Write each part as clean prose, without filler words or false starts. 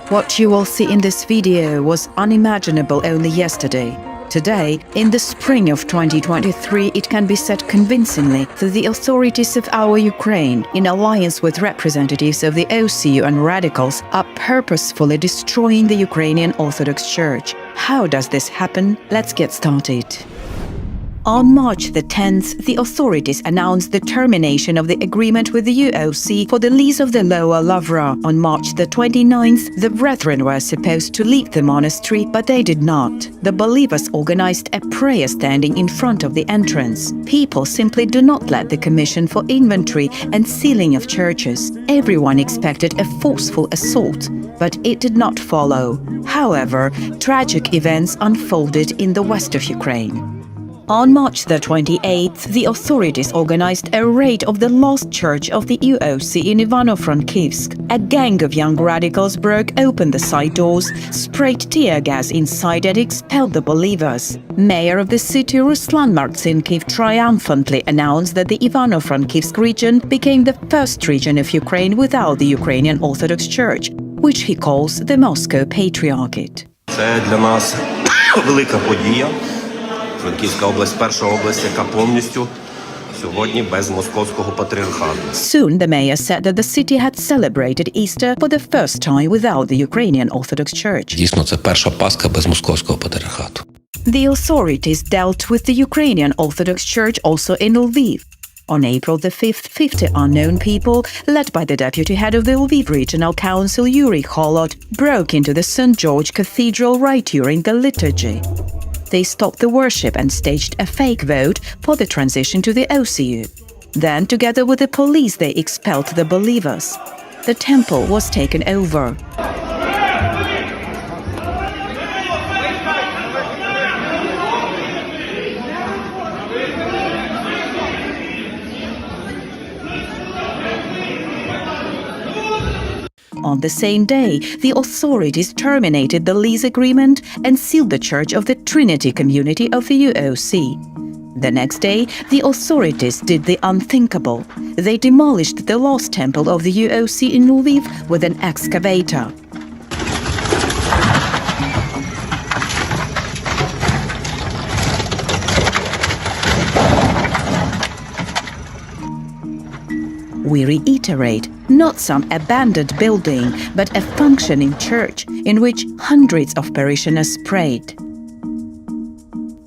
What you will see in this video was unimaginable only yesterday. Today, in the spring of 2023, it can be said convincingly that the authorities of our Ukraine, in alliance with representatives of the OCU and radicals, are purposefully destroying the Ukrainian Orthodox Church. How does this happen? Let's get started. On March the 10th, the authorities announced the termination of the agreement with the UOC for the lease of the Lower Lavra. On March the 29th, the brethren were supposed to leave the monastery, but they did not. The believers organized a prayer standing in front of the entrance. People simply do not let the Commission for Inventory and Sealing of Churches. Everyone expected a forceful assault, but it did not follow. However, tragic events unfolded in the west of Ukraine. On March the 28th, the authorities organized a raid of the lost church of the UOC in Ivano-Frankivsk. A gang of young radicals broke open the side doors, sprayed tear gas inside and expelled the believers. Mayor of the city Ruslan Marcinkiv triumphantly announced that the Ivano-Frankivsk region became the first region of Ukraine without the Ukrainian Orthodox Church, which he calls the Moscow Patriarchate. Це для нас велика подія. Франківська область – перша область, яка повністю сьогодні без московського патріархату. Soon the mayor said that the city had celebrated Easter for the first time without the Ukrainian Orthodox Church. Дійсно, це перша Пасха без московського патріархату. The authorities dealt with the Ukrainian Orthodox Church also in Lviv. On April the 5th, 50 unknown people, led by the deputy head of the Lviv Regional Council, Yuri Holod, broke into the St. George Cathedral right during the liturgy. They stopped the worship and staged a fake vote for the transition to the OCU. Then, together with the police, they expelled the believers. The temple was taken over. On the same day, the authorities terminated the lease agreement and sealed the Church of the Trinity community of the UOC. The next day, the authorities did the unthinkable. They demolished the lost temple of the UOC in Lviv with an excavator. We reiterate, not some abandoned building, but a functioning church in which hundreds of parishioners prayed.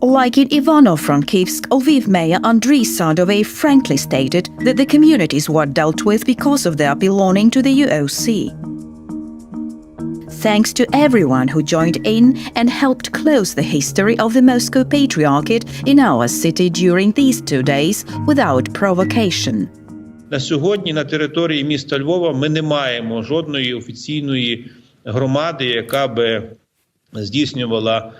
Like in Ivano-Frankivsk, Lviv Mayor Andriy Sadovey frankly stated that the communities were dealt with because of their belonging to the UOC. Thanks to everyone who joined in and helped close the history of the Moscow Patriarchate in our city during these 2 days without provocation. На сьогодні на території міста Львова ми не маємо жодної офіційної громади, яка би здійснювала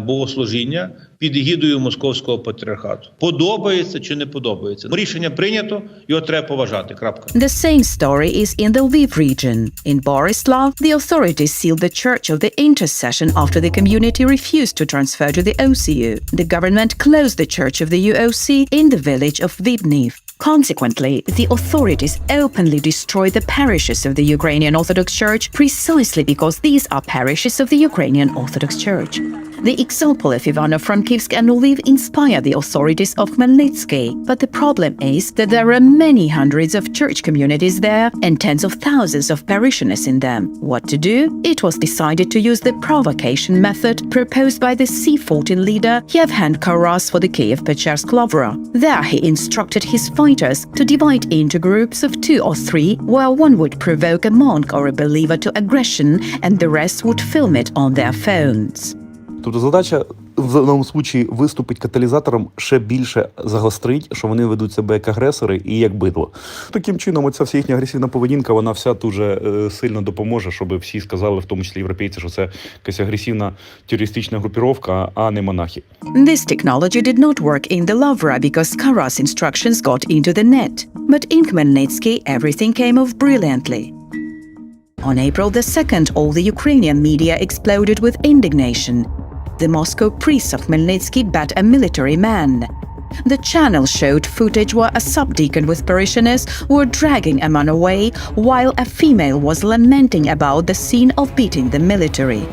богослужіння під егідою Московського патріархату. Подобається чи не подобається. Рішення прийнято, його треба поважати. Крапка. The same story is in the Lviv region. In Borislav, the authorities sealed the Church of the Intercession after the community refused to transfer to the OCU. The government closed the Church of the UOC in the village of Vibniv. Consequently, the authorities openly destroyed the parishes of the Ukrainian Orthodox Church precisely because these are parishes of the Ukrainian Orthodox Church. The example of Ivano-Frankivsk and Lviv inspired the authorities of Khmelnytsky, but the problem is that there are many hundreds of church communities there and tens of thousands of parishioners in them. What to do? It was decided to use the provocation method proposed by the C14 leader Yevhen Karas for the Kiev-Pechersk Lavra. There he instructed his fighters to divide into groups of 2 or 3, where one would provoke a monk or a believer to aggression and the rest would film it on their phones. Тобто задача в даному случаї виступить каталізатором, ще більше загострить, що вони ведуть себе як агресори і як бидло. Таким чином, оця вся їхня агресивна поведінка, вона вся дуже сильно допоможе, щоб всі сказали, в тому числі європейці, що це якась агресивна терористична групіровка, а не монахи. This technology did not work in the Lavra because Karas' instructions got into the net. But in Khmelnytsky, everything came off brilliantly. On April the 2nd, all the Ukrainian media exploded with indignation. The Moscow priests of Khmelnytsky bet a military man. The channel showed footage where a subdeacon with parishioners were dragging a man away, while a female was lamenting about the scene of beating the military.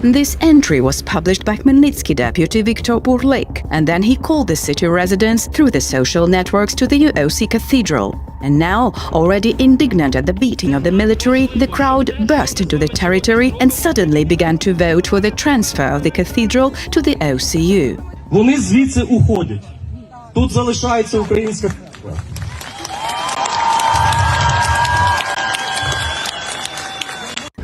This entry was published by Khmelnytsky deputy Viktor Burlik, and then he called the city residents through the social networks to the UOC cathedral. And now, already indignant at the beating of the military, the crowd burst into the territory and suddenly began to vote for the transfer of the cathedral to the OCU. Вони звідси уходять. Тут залишається українська.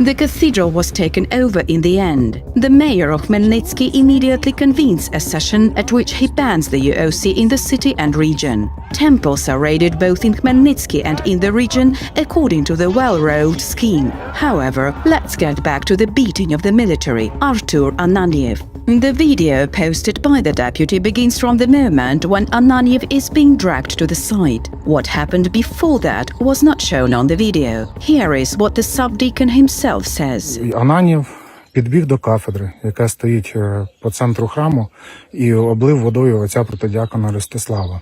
The cathedral was taken over in the end. The mayor of Khmelnytsky immediately convenes a session at which he bans the UOC in the city and region. Temples are raided both in Khmelnytsky and in the region according to the well-rolled scheme. However, let's get back to the beating of the military, Artur Ananiev. The video posted by the deputy begins from the moment when Ananiev is being dragged to the side. What happened before that was not shown on the video. Here is what the subdeacon himself says. Ананів підбіг до кафедри, яка стоїть по центру храму, і облив водою отця протодіакона Ростислава.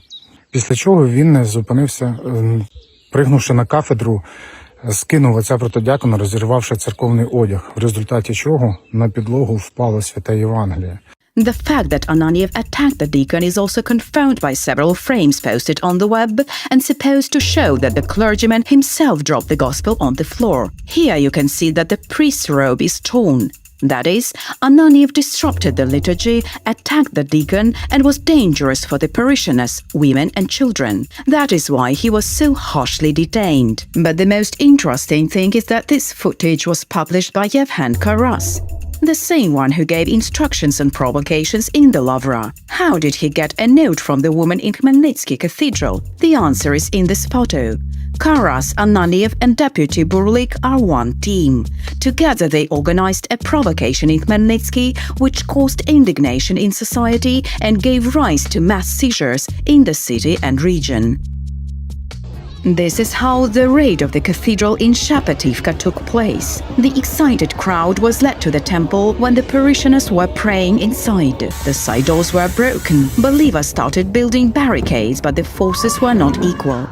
Після чого він не зупинився, пригнувши на кафедру, скинув отця протодіакона, розірвавши церковний одяг, в результаті чого на підлогу впало святе Євангеліє. The fact that Ananiev attacked the deacon is also confirmed by several frames posted on the web and supposed to show that the clergyman himself dropped the gospel on the floor. Here you can see that the priest's robe is torn. That is, Ananiev disrupted the liturgy, attacked the deacon, and was dangerous for the parishioners, women and children. That is why he was so harshly detained. But the most interesting thing is that this footage was published by Yevhen Karas, the same one who gave instructions on provocations in the Lavra. How did he get a note from the woman in Khmelnytsky Cathedral? The answer is in this photo. Karas, Ananiev and Deputy Burlik are one team. Together they organized a provocation in Khmelnytsky which caused indignation in society and gave rise to mass seizures in the city and region. This is how the raid of the cathedral in Shapativka took place. The excited crowd was led to the temple when the parishioners were praying inside. The side doors were broken. Believers started building barricades, but the forces were not equal.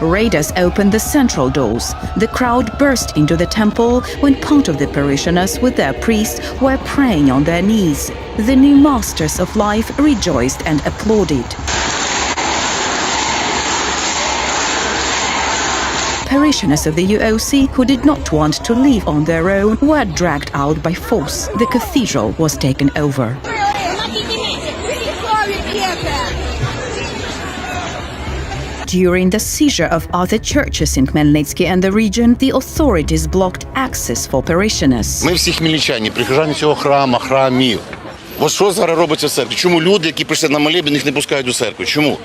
Raiders opened the central doors. The crowd burst into the temple when part of the parishioners with their priests were praying on their knees. The new masters of life rejoiced and applauded. Parishioners of the UOC who did not want to leave on their own were dragged out by force. The cathedral was taken over. During the seizure of other churches in Khmelnytsky and the region, the authorities blocked access for parishioners. Ми всі хмельничані, прихожани цього храмів. Ось що зараз робиться в церкві? Чому люди, які прийшли на молебен, їх не пускають до церкви? Чому?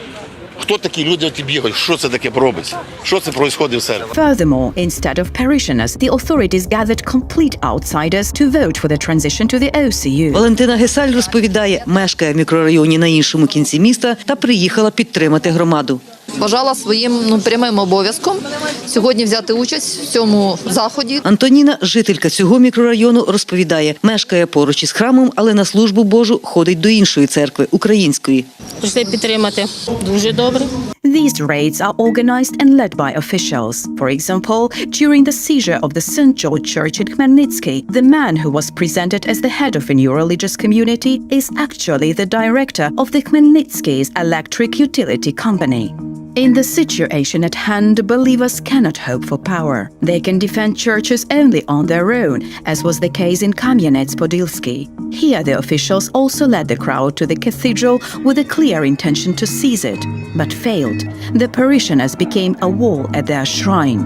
Хто такі люди, які бігають? Що це таке робиться? Що це відбувається в церкві? Furthermore, instead of parishioners, the authorities gathered complete outsiders to vote for the transition to the OCU. Валентина Гесаль розповідає, мешкає в мікрорайоні на іншому кінці міста та приїхала підтримати громаду. Вважала своїм прямим обов'язком сьогодні взяти участь в цьому заході. Антоніна, жителька цього мікрорайону, розповідає, мешкає поруч із храмом, але на службу Божу ходить до іншої церкви, української. Прийшли підтримати. Дуже добре. These raids are organized and led by officials. For example, during the seizure of the St. George Church in Khmelnytsky, the man who was presented as the head of a new religious community is actually the director of the Khmelnytsky's electric utility company. In the situation at hand, believers cannot hope for power. They can defend churches only on their own, as was the case in Khmelnytsky. Here the officials also led the crowd to the cathedral with a clear intention to seize it, but failed. The parishioners became a wall at their shrine.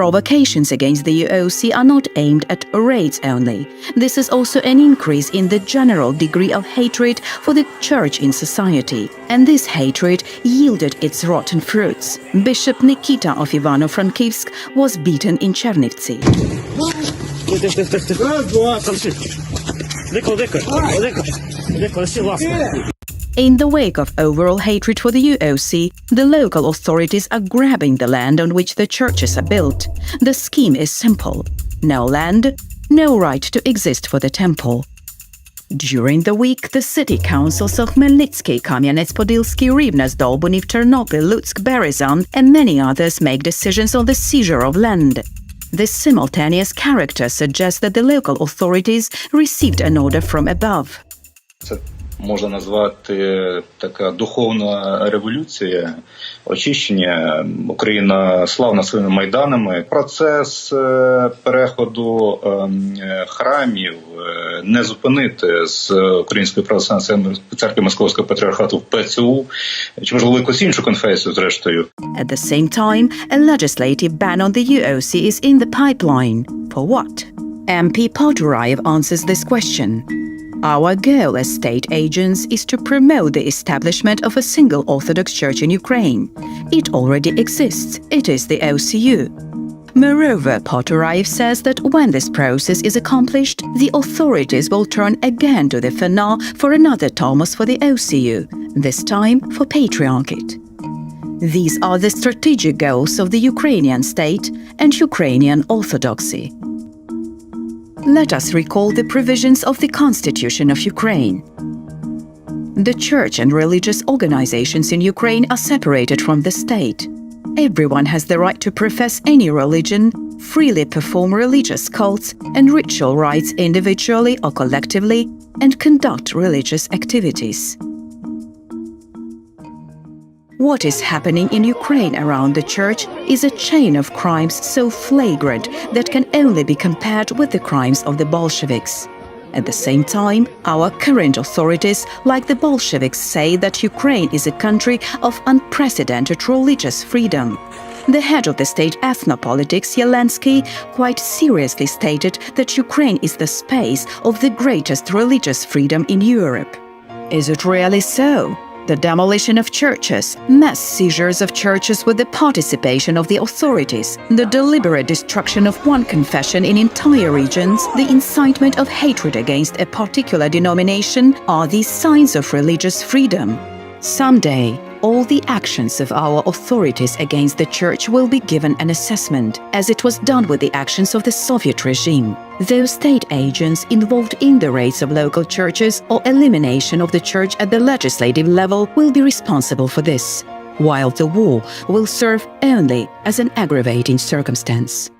Provocations against the UOC are not aimed at raids only. This is also an increase in the general degree of hatred for the church in society. And this hatred yielded its rotten fruits. Bishop Nikita of Ivano-Frankivsk was beaten in Chernivtsi. In the wake of overall hatred for the UOC, the local authorities are grabbing the land on which the churches are built. The scheme is simple: no land, no right to exist for the temple. During the week, the city councils of Khmelnytsky, Kamyanets-Podilsky, Rivne, Dolbuniv, Ternopil, Lutsk, Berezan, and many others make decisions on the seizure of land. This simultaneous character suggests that the local authorities received an order from above. Можна назвати така духовна революція, очищення. Україна славна своїми майданами. Процес переходу храмів не зупинити з Української православної церкви Московського патріархату в ПЦУ, чи можливо якусь іншу конфесію зрештою. At the same time, a legislative ban on the UOC is in the pipeline. For what? MP Poduraev answers this question. Our goal as state agents is to promote the establishment of a single Orthodox Church in Ukraine. It already exists. It is the OCU. Moreover, Poduraev says that when this process is accomplished, the authorities will turn again to the FNA for another Thomas for the OCU, this time for Patriarchate. These are the strategic goals of the Ukrainian state and Ukrainian Orthodoxy. Let us recall the provisions of the Constitution of Ukraine. The church and religious organizations in Ukraine are separated from the state. Everyone has the right to profess any religion, freely perform religious cults and ritual rites individually or collectively, and conduct religious activities. What is happening in Ukraine around the church is a chain of crimes so flagrant that can only be compared with the crimes of the Bolsheviks. At the same time, our current authorities, like the Bolsheviks, say that Ukraine is a country of unprecedented religious freedom. The head of the state ethnopolitics, Zelensky, quite seriously stated that Ukraine is the space of the greatest religious freedom in Europe. Is it really so? The demolition of churches, mass seizures of churches with the participation of the authorities, the deliberate destruction of one confession in entire regions, the incitement of hatred against a particular denomination are these signs of religious freedom. Someday, all the actions of our authorities against the church will be given an assessment, as it was done with the actions of the Soviet regime. Those state agents involved in the raids of local churches or elimination of the church at the legislative level will be responsible for this, while the war will serve only as an aggravating circumstance.